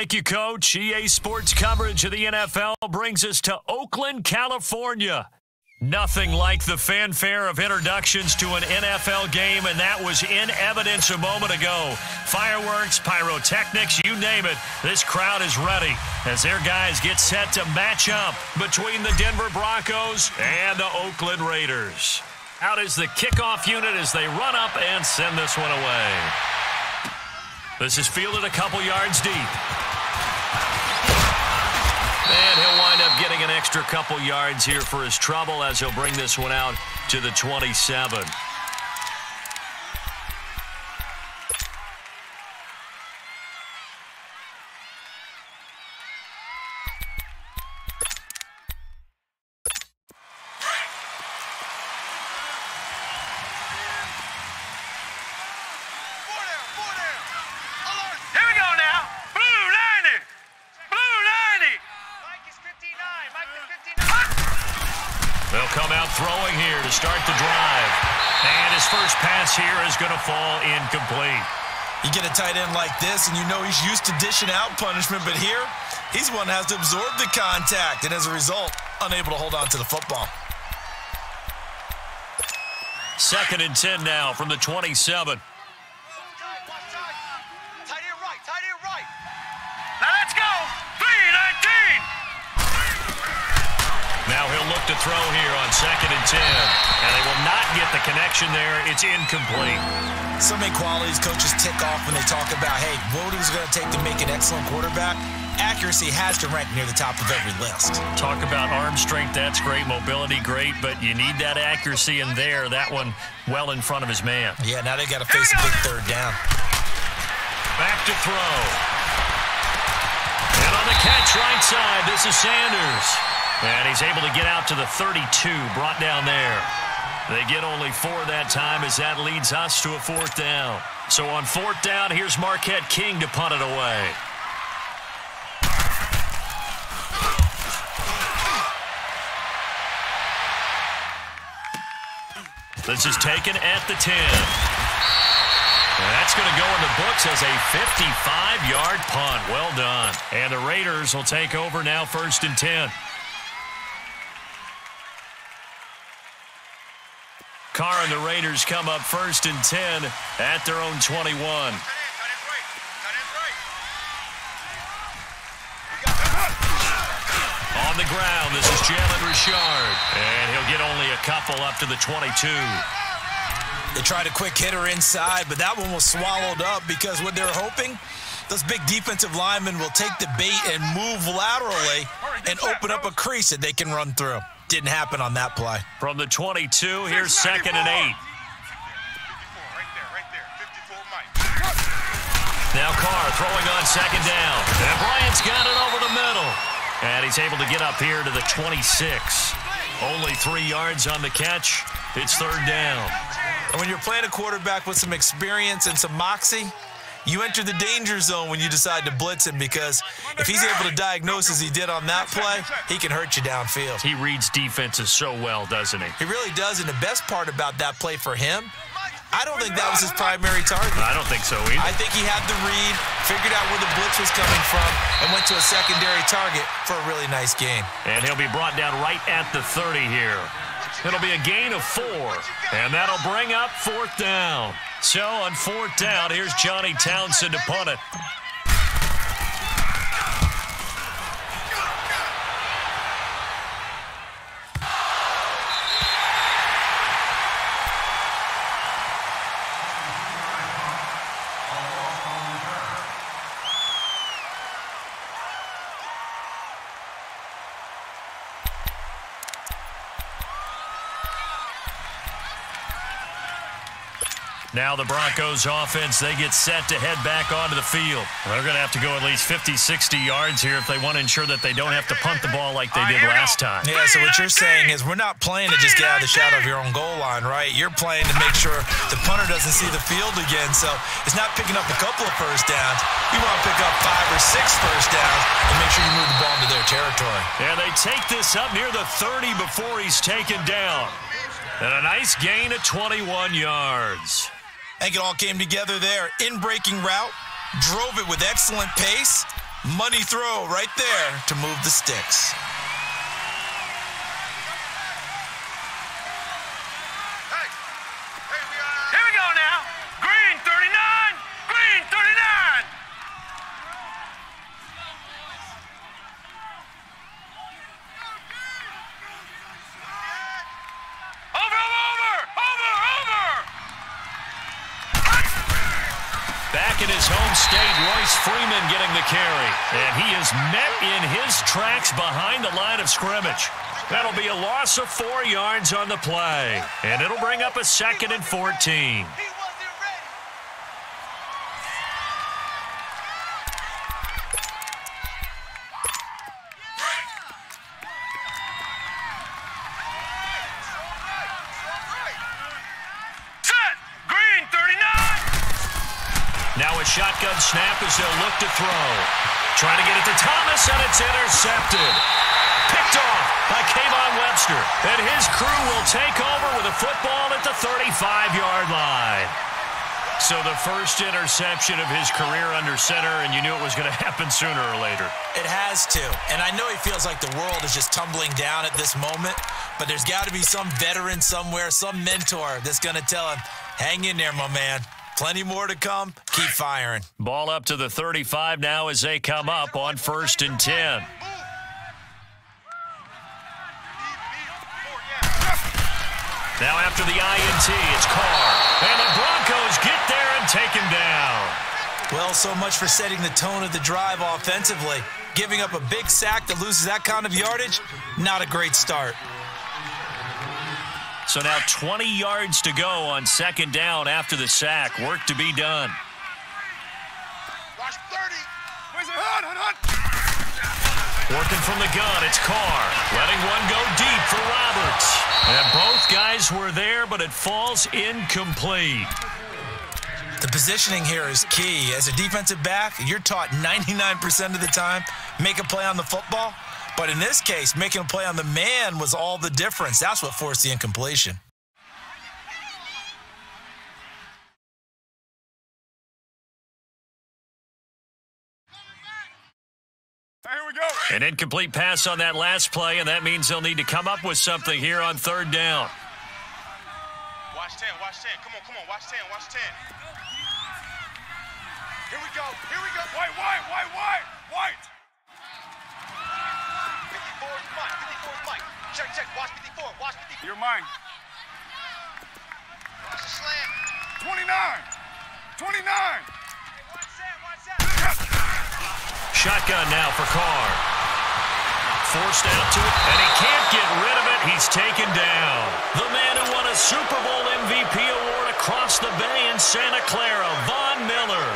Thank you, Coach. EA Sports coverage of the NFL brings us to Oakland, California. Nothing like the fanfare of introductions to an NFL game, and that was in evidence a moment ago. Fireworks, pyrotechnics, you name it. This crowd is ready as their guys get set to match up between the Denver Broncos and the Oakland Raiders. Out is the kickoff unit as they run up and send this one away. This is fielded a couple yards deep. And he'll wind up getting an extra couple yards here for his trouble as he'll bring this one out to the 27. They'll come out throwing here to start the drive. And his first pass here is going to fall incomplete. You get a tight end like this, and you know he's used to dishing out punishment, but here, he's one that has to absorb the contact, and as a result, unable to hold on to the football. 2nd and 10 now from the 27. Now he'll look to throw here on 2nd and 10. And they will not get the connection there. It's incomplete. So many qualities coaches tick off when they talk about, hey, what is it going to take to make an excellent quarterback? Accuracy has to rank near the top of every list. Talk about arm strength, that's great. Mobility, great. But you need that accuracy in there. That one well in front of his man. Yeah, now they got to face a big third down. Back to throw. And on the catch right side, this is Sanders. And he's able to get out to the 32, brought down there. They get only 4 that time as that leads us to a 4th down. So on 4th down, here's Marquette King to punt it away. This is taken at the 10. And that's going to go in the books as a 55-yard punt. Well done. And the Raiders will take over now 1st and 10. Carr and the Raiders come up 1st and 10 at their own 21. On the ground, this is Jalen Richard. And he'll get only a couple up to the 22. They tried a quick hitter inside, but that one was swallowed up because what they're hoping, those big defensive linemen will take the bait and move laterally and open up a crease that they can run through. Didn't happen on that play. From the 22, here's 2nd and 8. Now Carr throwing on 2nd down. And Bryant's got it over the middle. And he's able to get up here to the 26. Only 3 yards on the catch. It's 3rd down. And when you're playing a quarterback with some experience and some moxie, you enter the danger zone when you decide to blitz him because if he's able to diagnose as he did on that play, he can hurt you downfield. He reads defenses so well, doesn't he? He really does, and the best part about that play for him, I don't think that was his primary target. I don't think so either. I think he had the read, figured out where the blitz was coming from, and went to a secondary target for a really nice gain. And he'll be brought down right at the 30 here. It'll be a gain of 4, and that'll bring up 4th down. So on 4th down, here's Johnny Townsend to punt it. Now the Broncos offense, they get set to head back onto the field. They're going to have to go at least 50, 60 yards here if they want to ensure that they don't have to punt the ball like they did last time. Yeah, so what you're saying is we're not playing to just get out of the shadow of your own goal line, right? You're playing to make sure the punter doesn't see the field again. So it's not picking up a couple of first downs. You want to pick up 5 or 6 first downs and make sure you move the ball into their territory. Yeah, they take this up near the 30 before he's taken down. And a nice gain of 21 yards. I think it all came together there. In-breaking route, drove it with excellent pace, Money throw right there to move the sticks. Here we go now. Green 39. Green 39. Over. Back in his home state, Royce Freeman getting the carry. And he is met in his tracks behind the line of scrimmage. That'll be a loss of 4 yards on the play. And it'll bring up a 2nd and 14. Now a shotgun snap as they'll look to throw. Trying to get it to Thomas, and it's intercepted. Picked off by Kayvon Webster. And his crew will take over with a football at the 35-yard line. So the first interception of his career under center, and you knew it was going to happen sooner or later. It has to. And I know he feels like the world is just tumbling down at this moment, but there's got to be some veteran somewhere, some mentor that's going to tell him, hang in there, my man. Plenty more to come. Keep firing. Ball up to the 35 now as they come up on 1st and 10. Now after the INT, it's Carr. And the Broncos get there and take him down. Well, so much for setting the tone of the drive offensively. Giving up a big sack that loses that kind of yardage, not a great start. So now 20 yards to go on 2nd down after the sack. Work to be done. Watch 30. Where's it? Hunt. Working from the gun, it's Carr. Letting one go deep for Roberts. And both guys were there, but it falls incomplete. The positioning here is key. As a defensive back, you're taught 99% of the time, make a play on the football. But in this case, making a play on the man was all the difference. That's what forced the incompletion. Here we go. An incomplete pass on that last play, and that means they'll need to come up with something here on 3rd down. Watch 10. Come on. Watch 10. Here we go. White. 54 is Mike. Check. Watch 54. You're mine. Watch the slant. 29. Watch that. Shotgun now for Carr. Forced out to it, and he can't get rid of it. He's taken down. The man who won a Super Bowl MVP award across the bay in Santa Clara, Von Miller,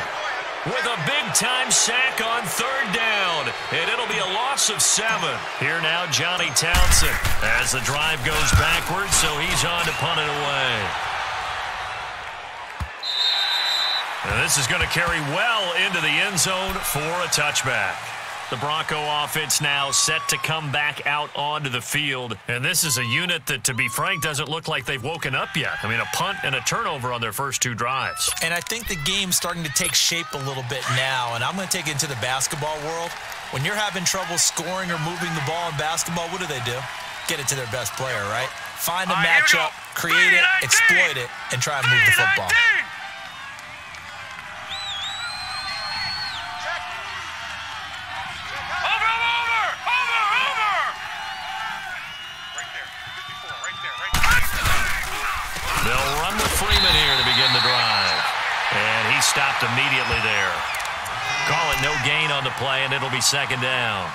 with a big-time sack on 3rd down, and it'll be a loss of 7. Here now, Johnny Townsend, as the drive goes backwards, so he's on to punt it away. And this is going to carry well into the end zone for a touchback. The Bronco offense now set to come back out onto the field. And this is a unit that, to be frank, doesn't look like they've woken up yet. I mean, a punt and a turnover on their first 2 drives. And I think the game's starting to take shape a little bit now. And I'm going to take it into the basketball world. When you're having trouble scoring or moving the ball in basketball, what do? Get it to their best player, right? Find a matchup, create it, exploit it, and try and move the football. They'll run with Freeman here to begin the drive. And he stopped immediately there. Call it no gain on the play, and it'll be 2nd down.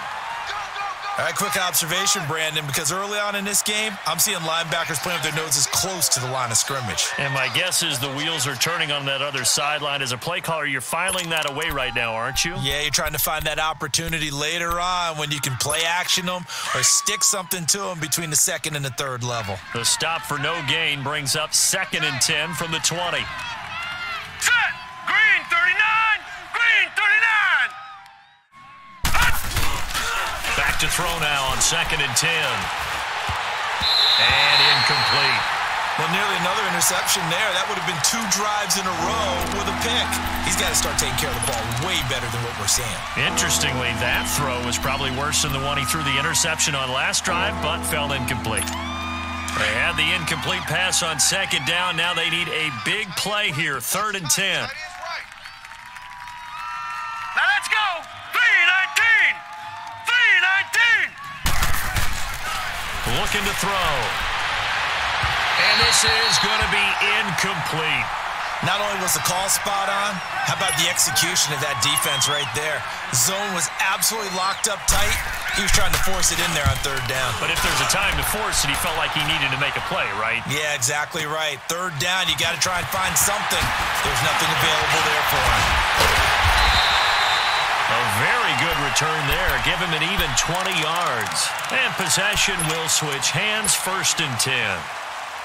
All right, quick observation, Brandon, because early on in this game, I'm seeing linebackers playing with their noses close to the line of scrimmage. And my guess is the wheels are turning on that other sideline. As a play caller, you're filing that away right now, aren't you? Yeah, you're trying to find that opportunity later on when you can play action them or stick something to them between the 2nd and the 3rd level. The stop for no gain brings up 2nd and 10 from the 20. Set! Green 39! Green 39! Back to throw now on 2nd and 10. And incomplete. Well, nearly another interception there. That would have been 2 drives in a row with a pick. He's got to start taking care of the ball way better than what we're seeing. Interestingly, that throw was probably worse than the one he threw the interception on last drive, but fell incomplete. They had the incomplete pass on second down. Now they need a big play here, 3rd and 10. Now let's go. 3-19. 3-19. Looking to throw. And this is going to be incomplete. Not only was the call spot on, how about the execution of that defense right there? Zone was absolutely locked up tight. He was trying to force it in there on 3rd down. But if there's a time to force it, he felt like he needed to make a play, right? Yeah, exactly right. 3rd down, you got to try and find something. There's nothing available there for him. A very good return there. Give him an even 20 yards. And possession will switch hands, 1st and 10.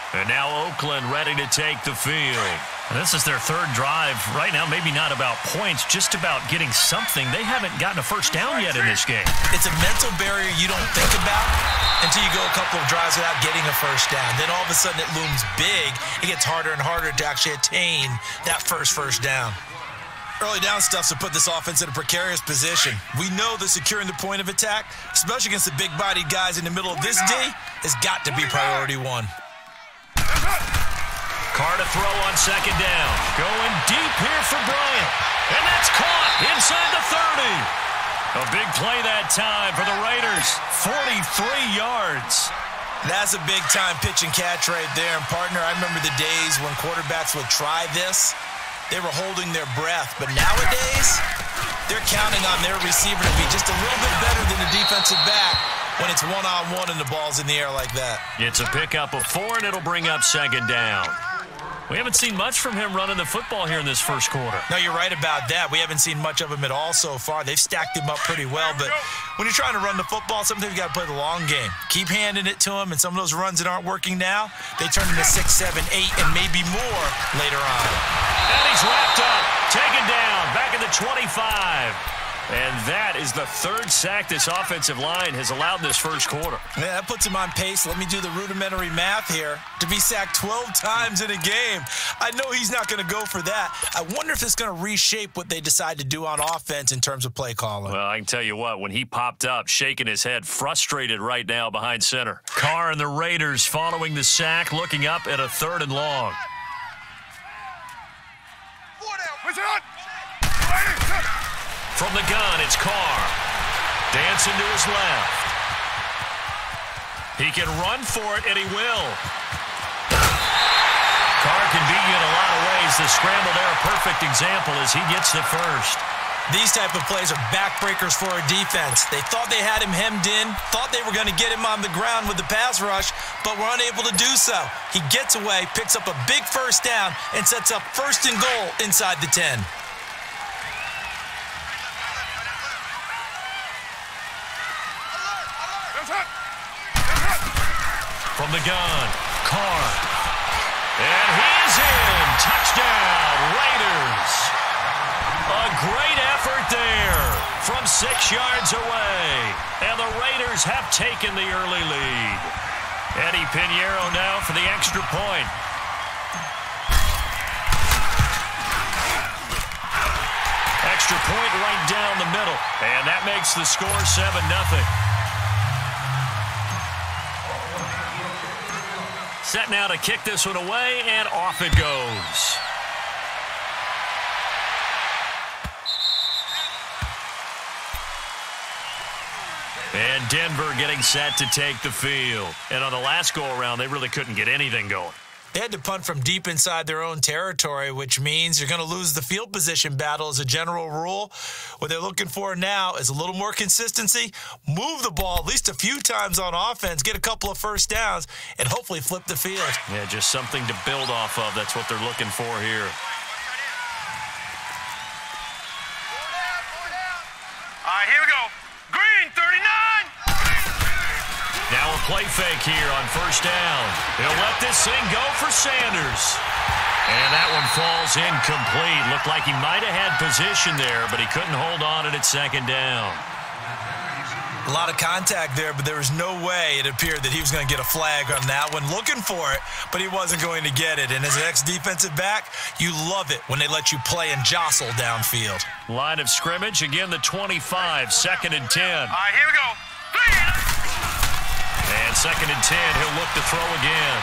And now Oakland ready to take the field. And this is their 3rd drive. Right now, maybe not about points, just about getting something. They haven't gotten a first down yet in this game. It's a mental barrier you don't think about until you go a couple of drives without getting a first down. Then all of a sudden it looms big. It gets harder and harder to actually attain that first down. Early down stuff's to put this offense in a precarious position. We know that securing the point of attack, especially against the big-bodied guys in the middle of this D, has got to be priority 1. Carr to throw on second down. Going deep here for Bryant. And that's caught inside the 30. A big play that time for the Raiders. 43 yards. That's a big-time pitch and catch right there. And, partner, I remember the days when quarterbacks would try this. They were holding their breath. But nowadays, they're counting on their receiver to be just a little bit better than the defensive back when it's one-on-one and the ball's in the air like that. It's a pickup of 4, and it'll bring up second down. We haven't seen much from him running the football here in this first quarter. No, you're right about that. We haven't seen much of him at all so far. They've stacked him up pretty well, but when you're trying to run the football, sometimes you got to play the long game. Keep handing it to him, and some of those runs that aren't working now, they turn into 6, 7, 8, and maybe more later on. And he's wrapped up, taken down, back at the 25. And that is the 3rd sack this offensive line has allowed this first quarter. Yeah, that puts him on pace. Let me do the rudimentary math here. To be sacked 12 times in a game, I know he's not going to go for that. I wonder if it's going to reshape what they decide to do on offense in terms of play calling. Well, I can tell you what, when he popped up, shaking his head, frustrated right now behind center. Carr and the Raiders following the sack, looking up at a 3rd and long. From the gun, it's Carr. Dancing to his left. He can run for it, and he will. Carr can beat you in a lot of ways. The scramble there, a perfect example as he gets the first. These type of plays are backbreakers for a defense. They thought they had him hemmed in, thought they were going to get him on the ground with the pass rush, but were unable to do so. He gets away, picks up a big first down, and sets up 1st and goal inside the 10. From the gun, Carr. And he is in. Touchdown, Raiders. A great effort there from 6 yards away. And the Raiders have taken the early lead. Eddie Pinheiro now for the extra point. Extra point right down the middle. And that makes the score 7-0. Set now to kick this one away, and off it goes. And Denver getting set to take the field. And on the last go-around, they really couldn't get anything going. They had to punt from deep inside their own territory, which means you're going to lose the field position battle as a general rule. What they're looking for now is a little more consistency, move the ball at least a few times on offense, get a couple of first downs, and hopefully flip the field. Yeah, just something to build off of. That's what they're looking for here. All right, here we go. Green, 39. Now a play fake here on first down. He'll let this thing go for Sanders. And that one falls incomplete. Looked like he might have had position there, but he couldn't hold on at second down. A lot of contact there, but there was no way it appeared that he was going to get a flag on that one. Looking for it, but he wasn't going to get it. And as an ex-defensive back, you love it when they let you play and jostle downfield. Line of scrimmage, again the 25, 2nd and 10. All right, here we go. And 2nd and 10, he'll look to throw again.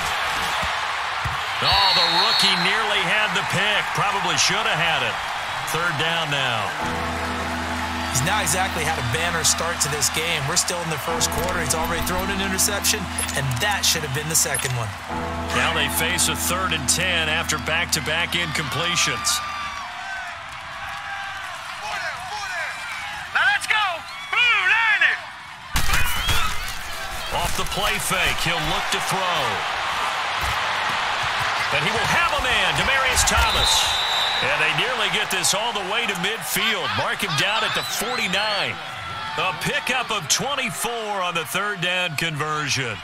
Oh, the rookie nearly had the pick. Probably should have had it. 3rd down now. He's not exactly had a banner start to this game. We're still in the first quarter. He's already thrown an interception, and that should have been the second one. Now they face a 3rd and 10 after back-to-back incompletions. Now let's go. Blue 90. Off the play fake, he'll look to throw. But he will have a man, Demaryius Thomas. And they nearly get this all the way to midfield. Mark him down at the 49. A pickup of 24 on the 3rd down conversion.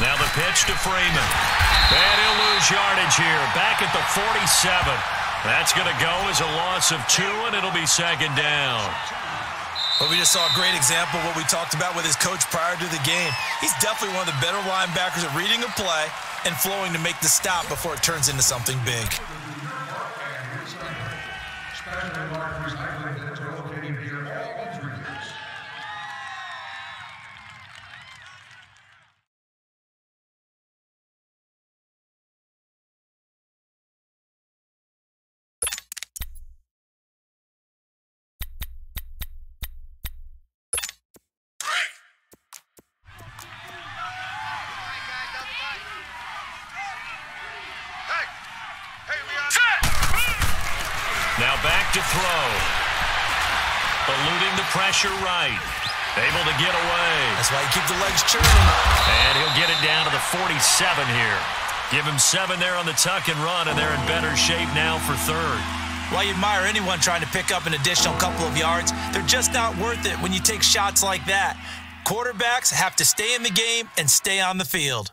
Now the pitch to Freeman. And he'll lose yardage here. Back at the 47. That's going to go as a loss of 2, and it'll be 2nd down. But we just saw a great example of what we talked about with his coach prior to the game. He's definitely one of the better linebackers at reading a play and flowing to make the stop before it turns into something big. Now back to throw. Eluding the pressure right. Able to get away. That's why you keep the legs churning. And he'll get it down to the 47 here. Give him 7 there on the tuck and run, and they're in better shape now for 3rd. While you admire anyone trying to pick up an additional couple of yards, they're just not worth it when you take shots like that. Quarterbacks have to stay in the game and stay on the field.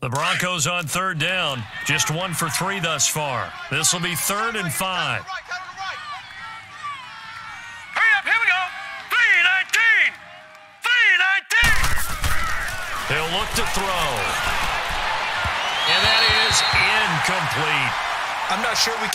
The Broncos on 3rd down. Just 1 for 3 thus far. This will be 3rd and 5. Hurry up, here we go. 319. 319. He'll look to throw. And that is incomplete. I'm not sure we can.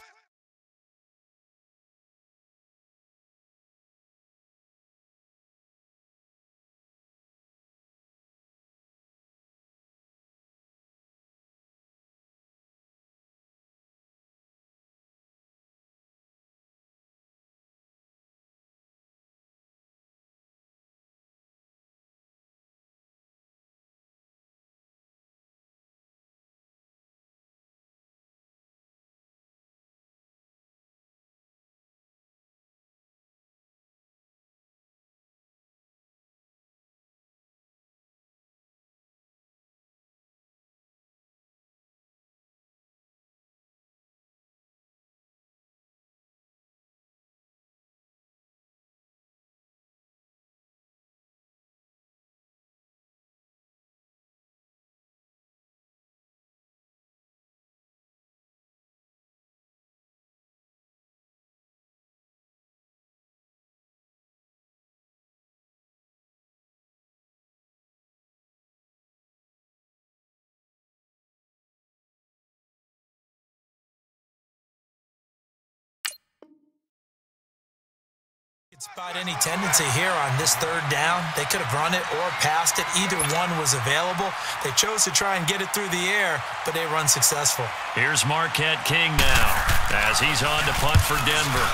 Spot any tendency here on this 3rd down. They could have run it or passed it. Either one was available. They chose to try and get it through the air, but they were unsuccessful. Here's Marquette King now as he's on to punt for Denver.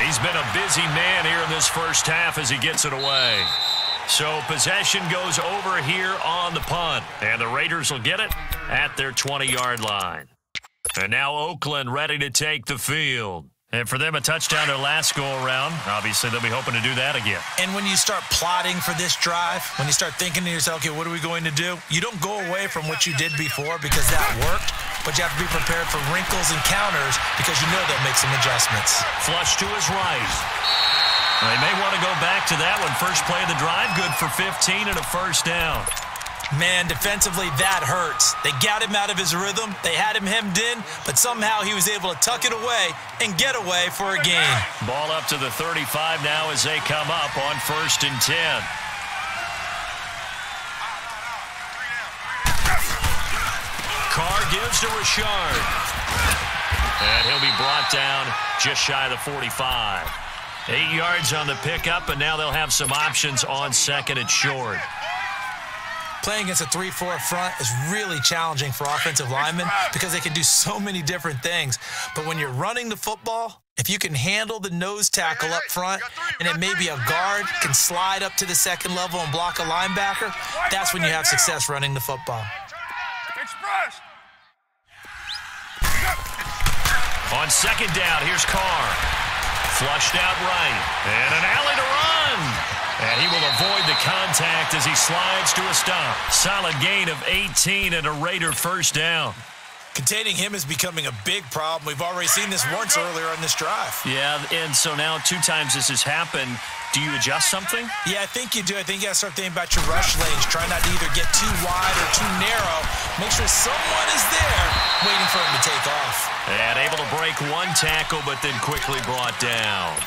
He's been a busy man here in this first half as he gets it away. So possession goes over here on the punt, and the Raiders will get it at their 20-yard line. And now Oakland ready to take the field. And for them, a touchdown their last go-around. Obviously, they'll be hoping to do that again. And when you start plotting for this drive, when you start thinking to yourself, okay, what are we going to do? You don't go away from what you did before because that worked, but you have to be prepared for wrinkles and counters because you know they'll make some adjustments. Flush to his right. They may want to go back to that one. First play of the drive, good for 15 and a first down. Man, defensively, that hurts. They got him out of his rhythm. They had him hemmed in, but somehow he was able to tuck it away and get away for a gain. Ball up to the 35 now as they come up on 1st and 10. Carr gives to Richard. And he'll be brought down just shy of the 45. 8 yards on the pickup, and now they'll have some options on 2nd and short. Playing against a 3-4 front is really challenging for offensive linemen because they can do so many different things. But when you're running the football, if you can handle the nose tackle up front and then maybe a guard can slide up to the 2nd level and block a linebacker, that's when you have success running the football. On 2nd down, here's Carr. Flushed out right. And an alley to run. And he will avoid the contact as he slides to a stop. Solid gain of 18 and a Raider first down. Containing him is becoming a big problem. We've already seen this once earlier on this drive. Yeah, and so now 2 times this has happened. Do you adjust something? Yeah, I think you do. I think you got to start thinking about your rush lanes. Try not to either get too wide or too narrow. Make sure someone is there waiting for him to take off. And able to break 1 tackle, but then quickly brought down.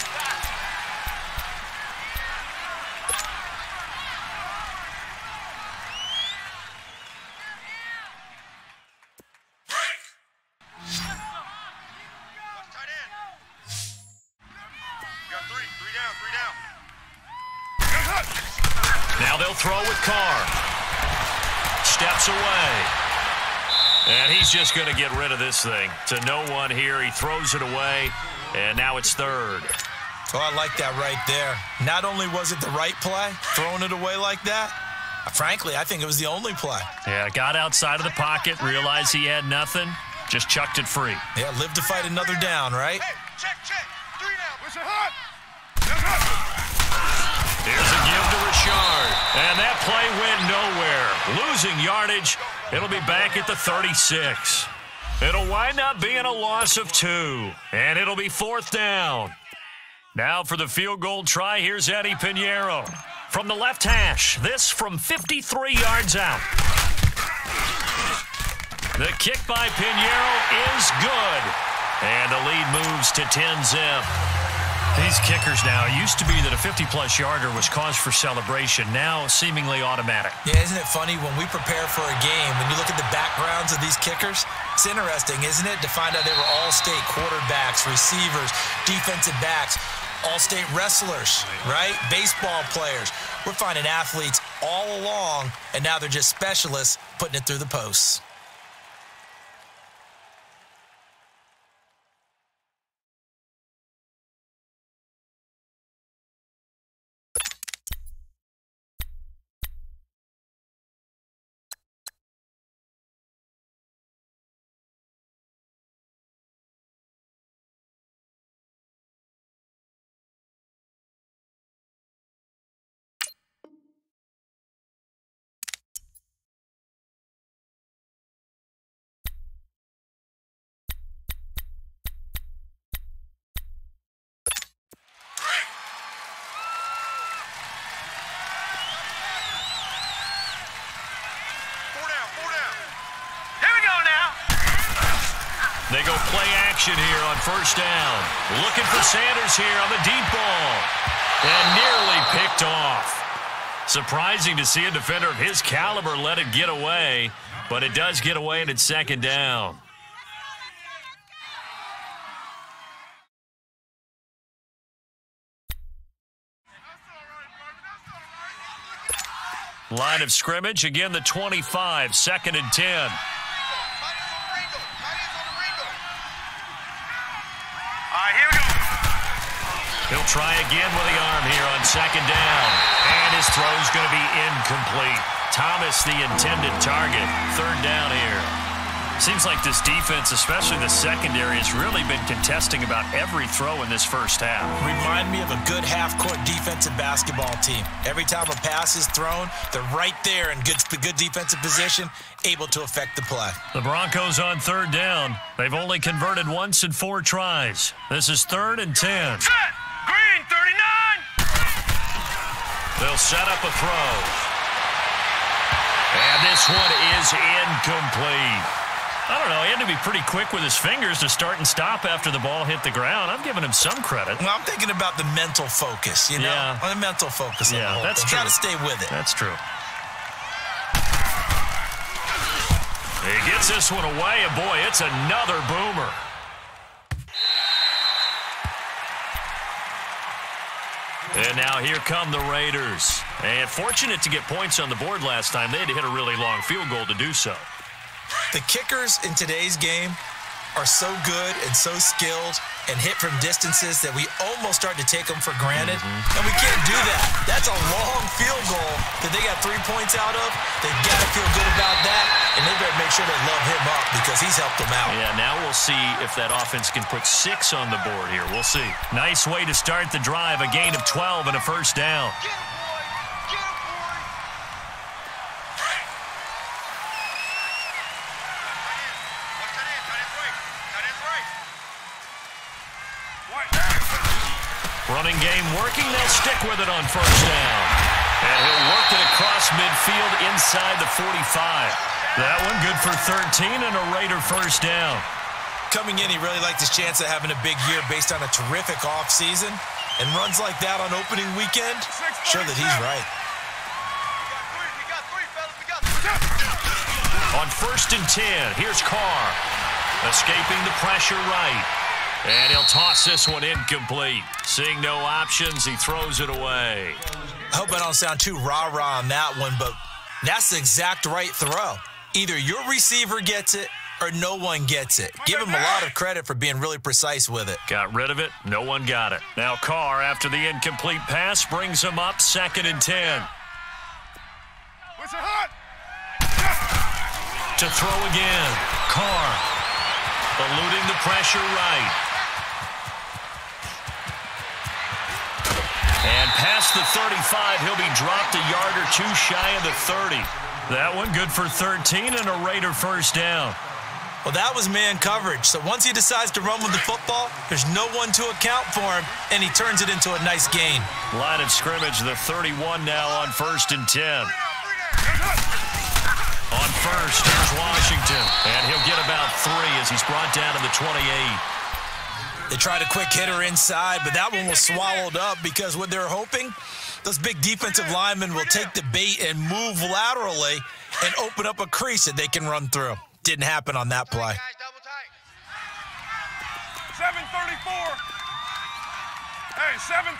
Now they'll throw with Carr. Steps away. And he's just going to get rid of this thing. To no one here. He throws it away. And now it's 3rd. Oh, I like that right there. Not only was it the right play, throwing it away like that, frankly, I think it was the only play. Yeah, got outside of the pocket, realized he had nothing, just chucked it free. Yeah, live to fight another down, right? Hey, check. 3 now. What's it hot? Here's a give to Richard. And that play went nowhere. Losing yardage. It'll be back at the 36. It'll wind up being a loss of 2. And it'll be 4th down. Now for the field goal try, here's Eddie Pinheiro. From the left hash, this from 53 yards out. The kick by Pinheiro is good. And the lead moves to 10-zip. These kickers now, it used to be that a 50-plus yarder was cause for celebration. Now, seemingly automatic. Yeah, isn't it funny when we prepare for a game, when you look at the backgrounds of these kickers, it's interesting, isn't it, to find out they were all-state quarterbacks, receivers, defensive backs, all-state wrestlers, right? Baseball players. We're finding athletes all along, and now they're just specialists putting it through the posts. They go play action here on 1st down. Looking for Sanders here on the deep ball. And nearly picked off. Surprising to see a defender of his caliber let it get away, but it does get away and it's 2nd down. Line of scrimmage, again the 25, 2nd and 10. Here we go. He'll try again with the arm here on 2nd down. And his throw's going to be incomplete. Thomas, the intended target. 3rd down here. Seems like this defense, especially the secondary, has really been contesting about every throw in this first half. Remind me of a good half-court defensive basketball team. Every time a pass is thrown, they're right there in good defensive position, able to affect the play. The Broncos on third down. They've only converted once in 4 tries. This is 3rd and 10. Set. Green 39. They'll set up a throw. And this one is incomplete. I don't know, he had to be pretty quick with his fingers to start and stop after the ball hit the ground. I'm giving him some credit. Well, I'm thinking about the mental focus, you know? Yeah. On the mental focus of the whole that's thing. true. Got to stay with it. That's true. He gets this one away, and boy, it's another boomer. And now here come the Raiders. And fortunate to get points on the board last time. They had to hit a really long field goal to do so. The kickers in today's game are so good and so skilled and hit from distances that we almost start to take them for granted. And we can't do that. That's a long field goal that they got 3 points out of. They've got to feel good about that, and they better make sure they love him up because he's helped them out. Yeah, now we'll see if that offense can put 6 on the board here. We'll see. Nice way to start the drive, a gain of 12 and a first down. Running game working. They'll stick with it on first down. And he'll work it across midfield inside the 45. That one good for 13 and a Raider first down. Coming in, he really liked his chance of having a big year based on a terrific offseason. And runs like that on opening weekend, show that he's right. On 1st and 10, here's Carr. Escaping the pressure right. And he'll toss this one incomplete. Seeing no options, he throws it away. I hope I don't sound too rah-rah on that one, but that's the exact right throw. Either your receiver gets it or no one gets it. Give him a lot of credit for being really precise with it. Got rid of it. No one got it. Now Carr, after the incomplete pass, brings him up 2nd and 10. To throw again. Carr eluding the pressure right. And past the 35, he'll be dropped a yard or 2 shy of the 30. That one good for 13 and a Raider first down. Well, that was man coverage. So once he decides to run with the football, there's no one to account for him, and he turns it into a nice gain. Line of scrimmage, the 31 now on 1st and 10. On first, here's Washington. And he'll get about 3 as he's brought down to the 28. They tried a quick hitter inside, but that one was swallowed up because what they're hoping, those big defensive linemen will take the bait and move laterally and open up a crease that they can run through. Didn't happen on that play. 734. Hey, 734.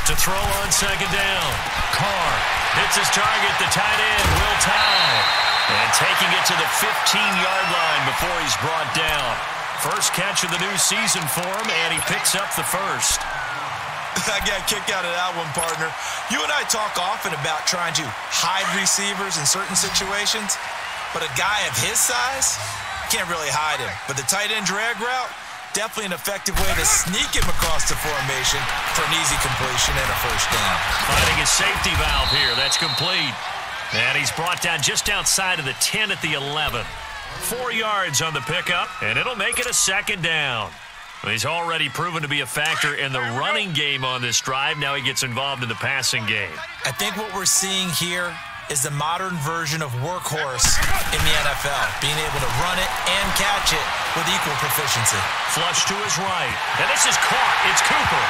To throw on 2nd down. Carr hits his target, the tight end, Will Tye. And taking it to the 15-yard line before he's brought down. First catch of the new season for him, and he picks up the first. I got a kick out of that one, partner. You and I talk often about trying to hide receivers in certain situations, but a guy of his size can't really hide him. But the tight end drag route, definitely an effective way to sneak him across the formation for an easy completion and a first down. Finding a safety valve here. That's complete. And he's brought down just outside of the 10 at the 11. 4 yards on the pickup, and it'll make it a 2nd down. He's already proven to be a factor in the running game on this drive. Now he gets involved in the passing game. I think what we're seeing here is the modern version of workhorse in the NFL, being able to run it and catch it with equal proficiency. Flush to his right, and this is caught. It's Cooper,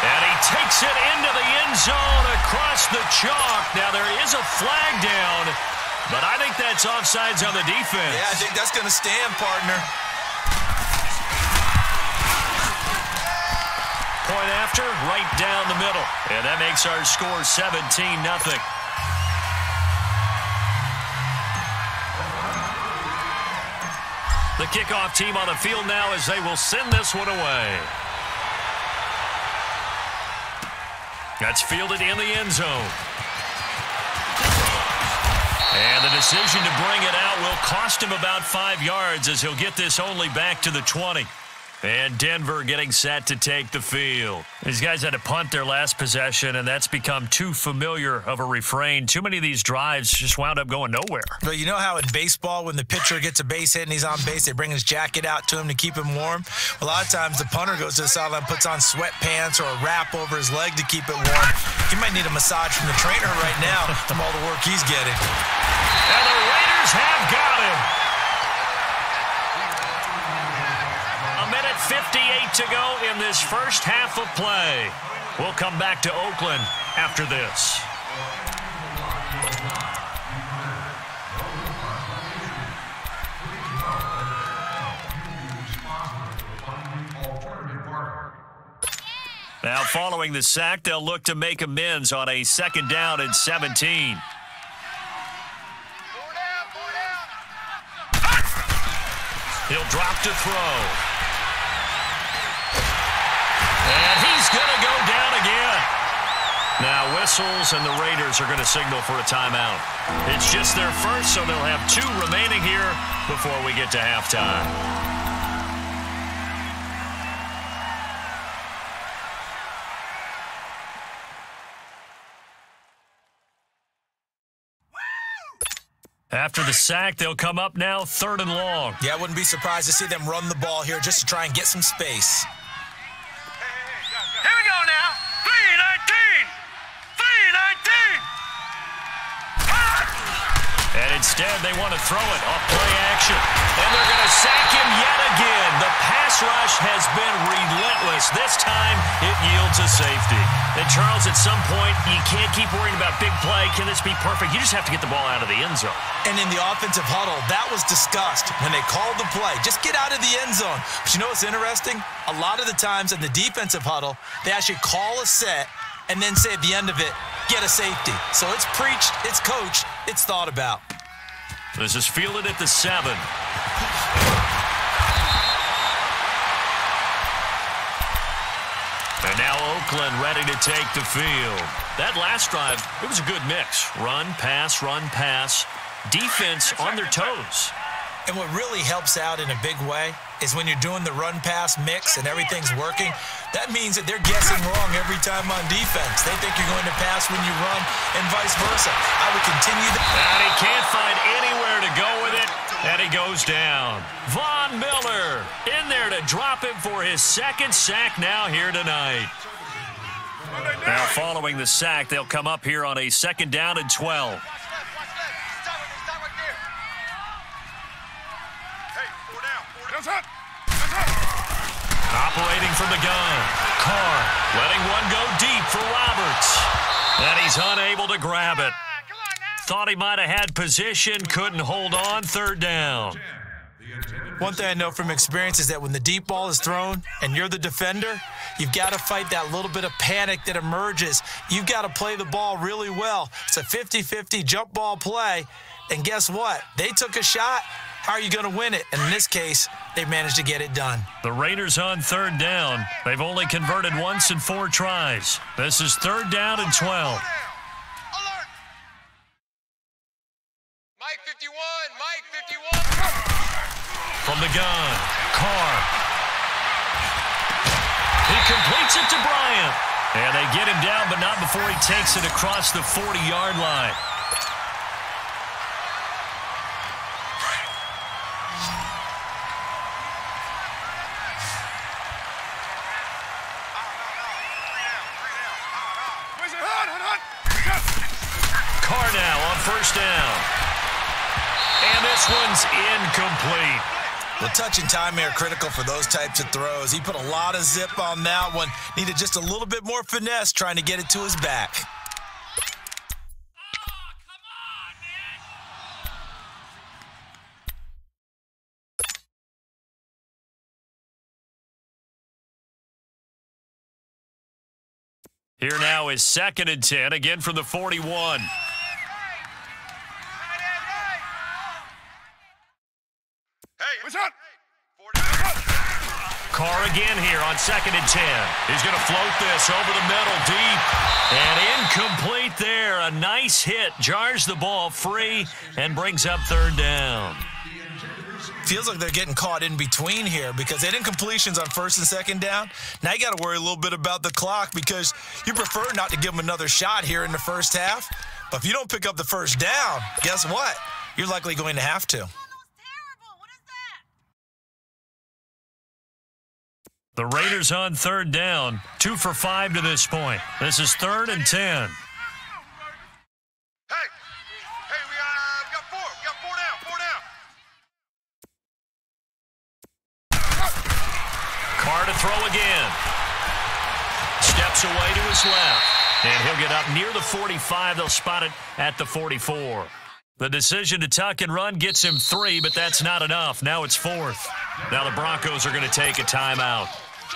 and he takes it into the end zone across the chalk. Now there is a flag down, but I think that's offsides on the defense. Yeah, I think that's going to stand, partner. Point after, right down the middle, and that makes our score 17-0. The kickoff team on the field now as they will send this one away. That's fielded in the end zone. And the decision to bring it out will cost him about 5 yards as he'll get this only back to the 20. And Denver getting set to take the field. These guys had to punt their last possession, and that's become too familiar of a refrain. Too many of these drives just wound up going nowhere. But you know how in baseball, when the pitcher gets a base hit and he's on base, they bring his jacket out to him to keep him warm? A lot of times the punter goes to the sideline, puts on sweatpants or a wrap over his leg to keep it warm. He might need a massage from the trainer right now from all the work he's getting. And the Raiders have got him. 1:58 to go in this first half of play. We'll come back to Oakland after this. Now, following the sack, they'll look to make amends on a 2nd down and 17. He'll drop to throw. And he's going to go down again. Now whistles, and the Raiders are going to signal for a timeout. It's just their first, so they'll have 2 remaining here before we get to halftime. After the sack, they'll come up now 3rd and long. Yeah, I wouldn't be surprised to see them run the ball here just to try and get some space. Here we go now. 3-19. 3-19. And instead, they want to throw it off play action. And they're going to sack him yet again. The pass rush has been relentless. This time, it yields a safety. And Charles, at some point, you can't keep worrying about big play. Can this be perfect? You just have to get the ball out of the end zone. And in the offensive huddle, that was discussed when they called the play. Just get out of the end zone. But you know what's interesting? A lot of the times in the defensive huddle, they actually call a set and then say at the end of it, get a safety. So it's preached, it's coached, it's thought about. This is fielded at the 7. And now Oakland ready to take the field. That last drive, it was a good mix. Run, pass, defense on their toes. And what really helps out in a big way is when you're doing the run-pass mix and everything's working, that means that they're guessing wrong every time on defense. They think you're going to pass when you run and vice versa. I would continue that. And he can't find anywhere to go with it, and he goes down. Von Miller in there to drop him for his 2nd sack now here tonight. Now following the sack, they'll come up here on a 2nd down and 12. Operating from the gun, Carr letting one go deep for Roberts. And he's unable to grab it. Thought he might have had position, couldn't hold on, 3rd down. One thing I know from experience is that when the deep ball is thrown and you're the defender, you've got to fight that little bit of panic that emerges. You've got to play the ball really well. It's a 50-50 jump ball play. And guess what? They took a shot. How are you going to win it? And in this case, they managed to get it done. The Raiders on 3rd down. They've only converted once in 4 tries. This is 3rd down and 12. Alert. Mike 51. Mike 51. From the gun, Carr. He completes it to Bryant. And they get him down, but not before he takes it across the 40-yard line. Carr now on 1st down. And this one's incomplete. Well, touch and time are critical for those types of throws. He put a lot of zip on that one. Needed just a little bit more finesse trying to get it to his back. Here now is 2nd and 10, again from the 41. Hey, what's up? Carr again here on 2nd and 10. He's going to float this over the middle, deep. And incomplete there. A nice hit. Jars the ball free and brings up 3rd down. Feels like they're getting caught in between here because they didn't completions on 1st and 2nd down. Now you got to worry a little bit about the clock because you prefer not to give them another shot here in the first half. But if you don't pick up the 1st down, guess what? You're likely going to have to. The Raiders on 3rd down, 2 for 5 to this point. This is 3rd and 10. Hey, we got 4. We got 4 down. Carr to throw again. Steps away to his left. And he'll get up near the 45. They'll spot it at the 44. The decision to tuck and run gets him 3, but that's not enough. Now it's 4th. Now the Broncos are going to take a timeout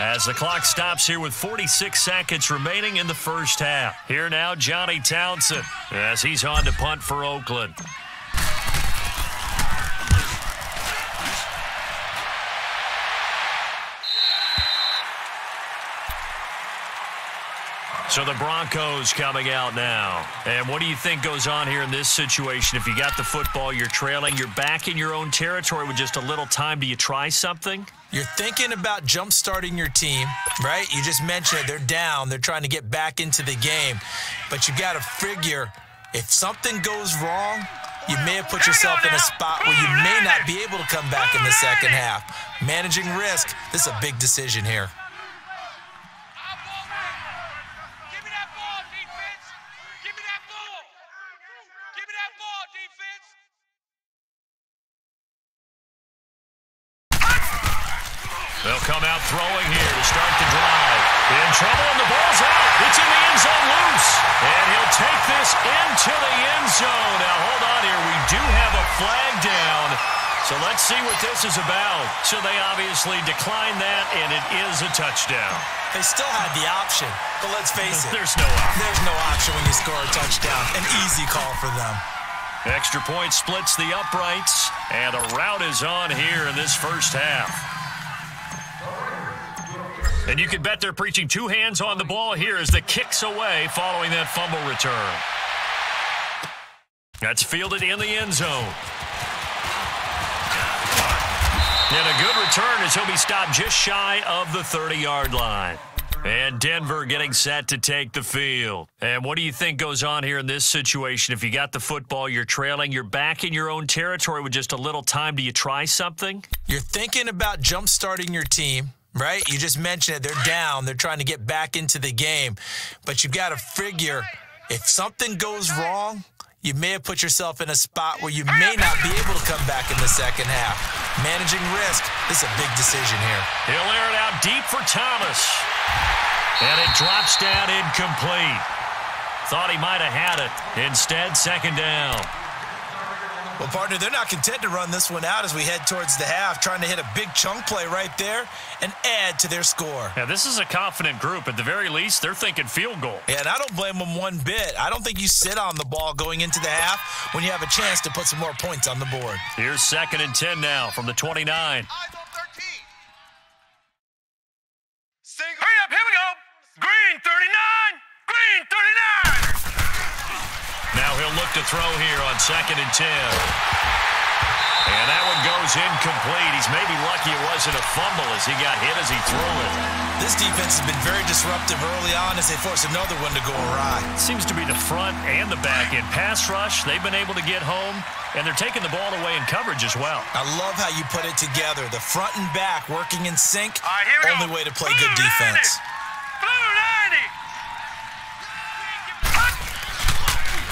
as the clock stops here with 46 seconds remaining in the first half. Here now, Johnny Townsend as he's on to punt for Oakland. So the Broncos coming out now. And what do you think goes on here in this situation? If you got the football, you're trailing, you're back in your own territory with just a little time. Do you try something? You're thinking about jump-starting your team, right? You just mentioned it. They're down. They're trying to get back into the game. But you got to figure if something goes wrong, you may have put yourself in a spot where you may not be able to come back in the second half. Managing risk, this is a big decision here. They'll come out throwing here to start the drive. In trouble, and the ball's out. It's in the end zone loose. And he'll take this into the end zone. Now, hold on here. We do have a flag down. So let's see what this is about. So they obviously declined that, and it is a touchdown. They still had the option, but let's face it. There's no option. There's no option when you score a touchdown. An easy call for them. Extra point splits the uprights, and a rout is on here in this first half. And you can bet they're preaching 2 hands on the ball here as the kick's away following that fumble return. That's fielded in the end zone. And a good return as he'll be stopped just shy of the 30-yard line. And Denver getting set to take the field. And what do you think goes on here in this situation? If you got the football, you're trailing, you're back in your own territory with just a little time. Do you try something? You're thinking about jump-starting your team, right? You just mentioned it. They're down. They're trying to get back into the game. But you've got to figure if something goes wrong, you may have put yourself in a spot where you may not be able to come back in the second half. Managing risk, this is a big decision here. He'll air it out deep for Thomas. And it drops down incomplete. Thought he might have had it. Instead, 2nd down. Well, partner, they're not content to run this one out as we head towards the half, trying to hit a big chunk play right there and add to their score. Yeah, this is a confident group. At the very least, they're thinking field goal. Yeah, and I don't blame them one bit. I don't think you sit on the ball going into the half when you have a chance to put some more points on the board. Here's 2nd and 10 now from the 29. Hurry up, here we go. Green 39, green 39. Now he'll look to throw here on 2nd and 10. And that one goes incomplete. He's maybe lucky it wasn't a fumble as he got hit as he threw it. This defense has been very disruptive early on as they force another one to go awry. Seems to be the front and the back end. Pass rush, they've been able to get home, and they're taking the ball away in coverage as well. I love how you put it together. The front and back working in sync, All right, here we only go. way to play Blue good defense. 90. Blue 90.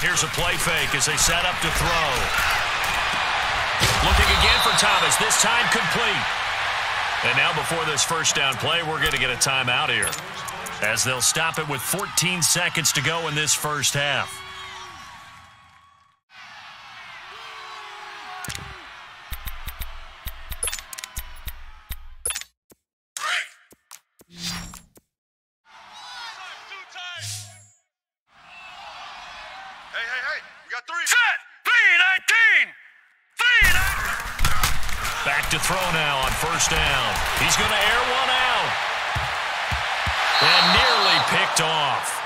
Here's a play fake as they set up to throw. Looking again for Thomas, this time complete. And now before this first down play, we're going to get a timeout here as they'll stop it with 14 seconds to go in this first half. Hey, we got 3. Set, 319. 319. Back to throw now on first down. He's going to air one out. And nearly picked off.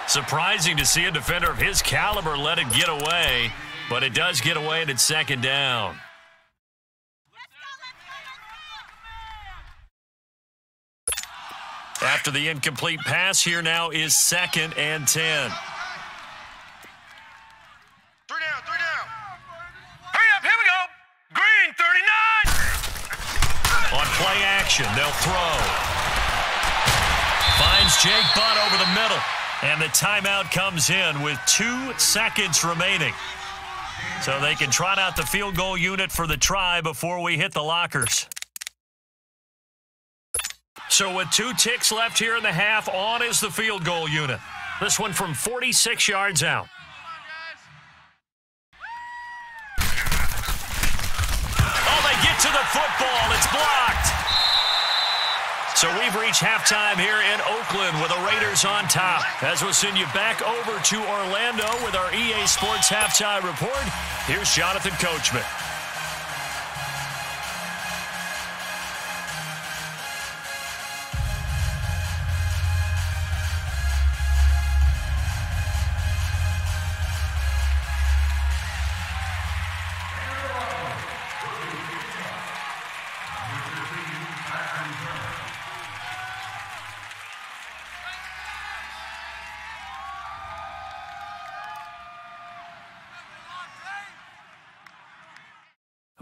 Surprising to see a defender of his caliber let it get away, but it does get away and it's second down. After the incomplete pass, here now is 2nd and 10. Three down. Hurry up, here we go. Green, 39. On play action, they'll throw. Finds Jake Butt over the middle. And the timeout comes in with 2 seconds remaining. So they can trot out the field goal unit for the try before we hit the lockers. So with 2 ticks left here in the half, on is the field goal unit. This one from 46 yards out. Oh, they get to the football. It's blocked. So we've reached halftime here in Oakland with the Raiders on top. As we'll send you back over to Orlando with our EA Sports Halftime Report, here's Jonathan Coachman.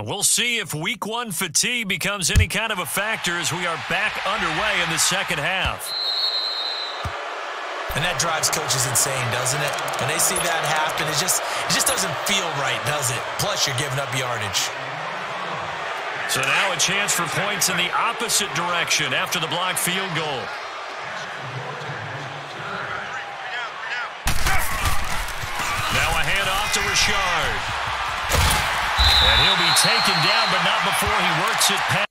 We'll see if Week 1 fatigue becomes any kind of a factor as we are back underway in the second half. And that drives coaches insane, doesn't it? When they see that happen, it just doesn't feel right, does it? Plus, you're giving up yardage. So now a chance for points in the opposite direction after the blocked field goal. Now a handoff to Richard. And he'll be taken down, but not before he works it past.